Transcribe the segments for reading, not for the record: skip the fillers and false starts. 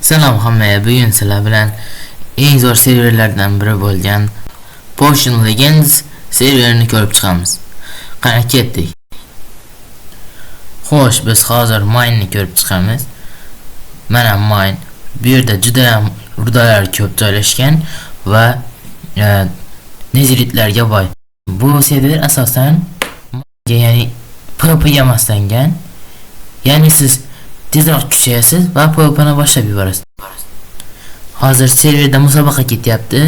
Salom hammaga, bugun sizlar bilan eng zo'r serverlardan biri bo'lgan Potion Legends serverini ko'rib chiqamiz. Qani ketdik. Xo'sh, biz hozir mine'ni ko'rib chiqamiz. Mana mine. Bu yerda juda ham rudalar ko'p joylashgan va neziritlarga boy. Bu server asosan ya'ni PvP'ga moslangan. Ya'ni siz tezroq kuchayasiz va PvP'ni boshlab yuborasiz. Hozir serverda musobaqa ketyapti.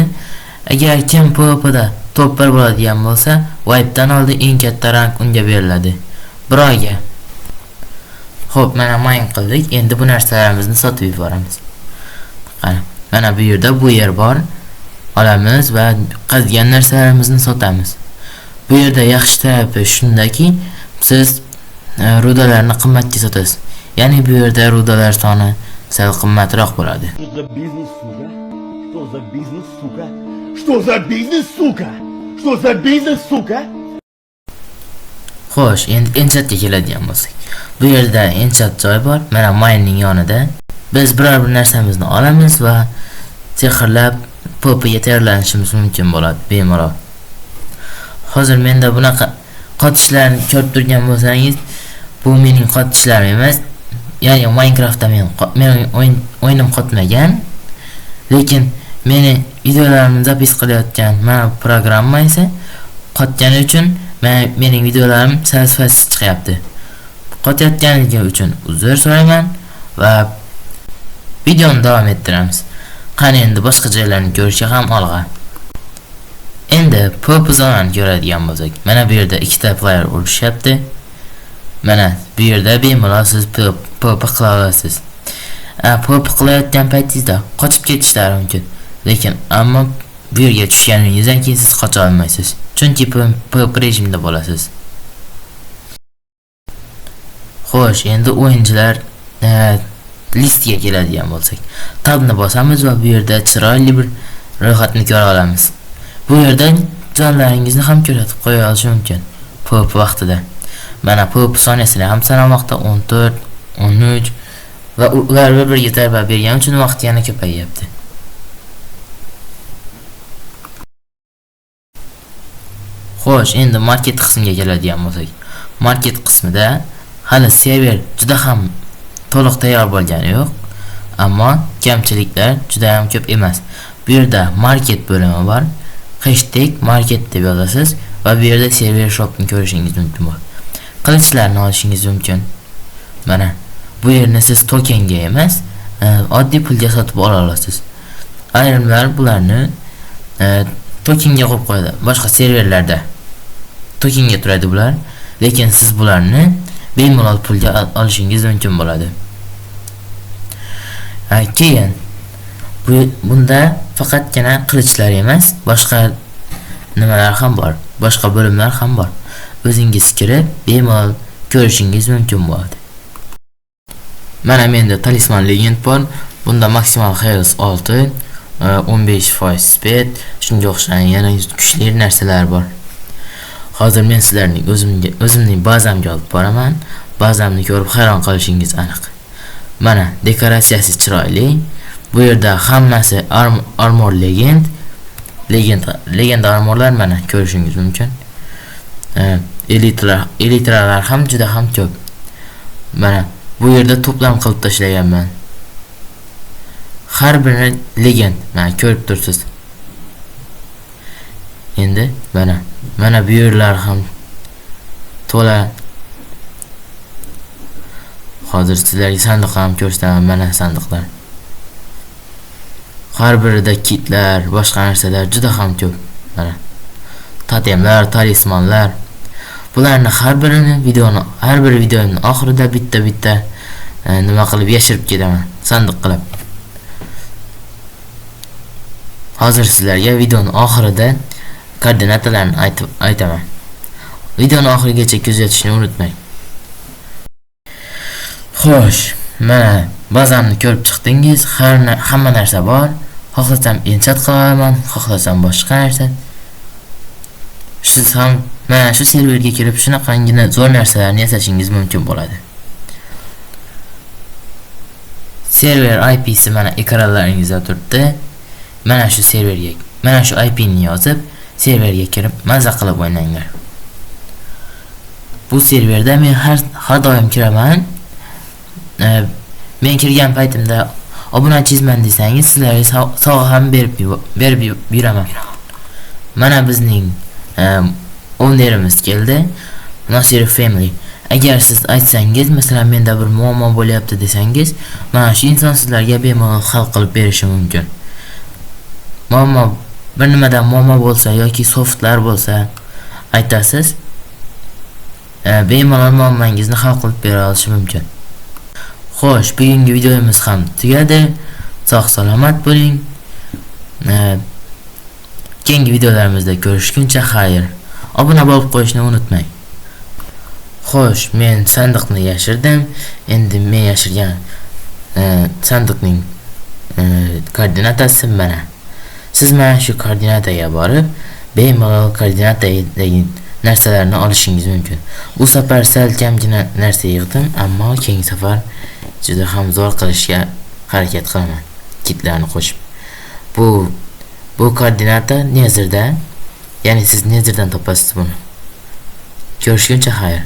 Agar kim PvP'da top 1 bo'ladigan bo'lsa, wipe'dan oldin eng katta rank unga beriladi. Biroga. Xo'p, mana mine qildik. Endi bu narsalarimizni sotib yuboramiz. Qani, mana bu yerda bu yer bor. Olamiz va qazgan narsalarimizni sotamiz. Bu yerda yaxshi tarafi shundaki, siz rudalarni qimmatga sotasiz. Ya'ni bu yerda rudalar soni sal qimmatroq bo'ladi. Xo'sh, endi enchatga keladigan bo'lsak. Bu yerda enchat joy bor. Mana minening yonida. Biz biror bir narsamizni olamiz va sehrlab PvP'ga tayyorlanishimiz mumkin bo'ladi bemalol. Hozir menda bunaqa qotishlarni ko'rib turgan bo'lsangiz, bu mening qotishlarim emas. Ya'ni Minecraftda men o'yinim qotmagan, lekin meni videolarimni zapis qilayotgan mana programma esa qotgani uchun mening videolarim sifatsiz chiqyapti. Qotayotganligi uchun uzr so'rayman va videoni davom ettiramiz. Qani endi boshqa joylarni ko'rishga ham olg'a. Endi PvP zonani ko'radigan bo'lsak, mana bu yerda ikkita player urushyapti. Mana bu yerda bemalol siz PvP qila olasiz. PvP qilayotgan paytingizda qochib ketishlari mumkin. Lekin ammo bu yerga tushganingizdan keyin siz qocha olmaysiz. Chunki PvP rejimda bo'lasiz. Xo'sh, endi o'yinchilar listiga keladigan bo'lsak, tabni bosamiz va bu yerda chiroyli bir ro'yxatni ko'ra olamiz. Bu yerda jonlaringizni ham ko'rsatib qo'ya olish mumkin PvP vaqtida. Mana PvP soniyasini ham sanamoqda 14, 13 va ular bir-biriga zarba bergani uchun vaqt yana ko'payyapti. Xo'sh, endi market qismiga keladigan bo'lsak, market qismida hali server juda ham to'liq tayyor bo'lgani yo'q, ammo kamchiliklar juda ham ko'p emas. Bu yerda market bo'limi bor. Hashtag market deb yozasiz va bu yerda server shopni ko'rishingiz mumkin. Qilichlarni olishingiz mumkin. Mana bu yerni siz tokenga emas, oddiy pulga sotib ola olasiz. Ayrimlar bularni tokenga qo'yib qo'yadi. Boshqa serverlarda tokenga turadi bular, lekin siz bularni bemalol pulga olishingiz mumkin bo'ladi. Keyin bunda faqatgina qilichlar emas, boshqa nimalar ham bor, boshqa bo'limlar ham bor. O'zingiz kirib bemalol ko'rishingiz mumkin bo'ladi. Mana menda talisman legend bor. Bunda maksimal health 6, 15% speed, shunga o'xshagan yana kuchli narsalar bor. Hozir men sizlarning o'zimning bazamga olib boraman. Bazamni ko'rib hayron qolishingiz aniq. Mana dekoratsiyasi chiroyli. Bu yerda hammasi armor legend armorlar mana ko'rishingiz mumkin. Elitralar ham juda ham ko'p. Mana bu yerda to'plam qilib tashlaganman. Har biri legend, mana ko'rib tursiz. Endi mana bu yerlar ham to'la. Hozir sizlarga sandiq ham ko'rsataman, mana sandiqlar. Har birida kitlar, boshqa narsalar juda ham ko'p. Mana totemlar, talismanlar. Bularni har bir videoning oxirida bitta nima qilib yashirib ketaman, sandiq qilib. Hozir sizlarga videoning oxirida koordinatalarni aytaman. Videoni oxirigacha kuzatishni unutmang. Xo'sh, mana bazamni ko'rib chiqdingiz. Hamma narsa bor. Xohlasam enchat qilaman, xohlasam boshqa narsa. Siz ham mana shu serverga kirib shunaqangina zo'r narsalarni yasashingiz mumkin bo'ladi. server IP'si mana ekranlaringizda turibdi. Mana shu serverga, mana shu IP'ni yozib, serverga kirib maza qilib o'ynanglar. Bu serverda men har doim kiraman. Men kirgan paytimda obunachizman desangiz, sizlarga sovg'a ham berib yuraman. Mana bizning ownerimiz keldi. Nasir Family. Agar siz aytsangiz, masalan menda bir muammo bo'lyapti desangiz, mana shu inson sizlarga bemalol hal qilib berishi mumkin. Bir nimadan muammo bo'lsa yoki softlar bo'lsa aytasiz, bemalol muammongizni hal qilib bera olishi mumkin. Xo'sh, bugungi videomiz ham tugadi. Sog' salomat bo'ling. Keyingi videolarimizda ko'rishguncha xayr. Obuna bo'lib qo'yishni unutmang. Xo'sh, men sandiqni yashirdim. Endi men yashirgan sandiqning koordinatasi mana. Siz mana shu koordinataga borib, bemalol koordinatadagi narsalarni olishingiz mumkin. Bu safar sal kamgina narsa yig'dim, ammo keyingi safar juda ham zo'r qilishga harakat qilaman. Kitlarni qo'shib. Bu koordinata Netherda, ya'ni siz Netherdan topasiz buni. Ko'rishguncha xayr.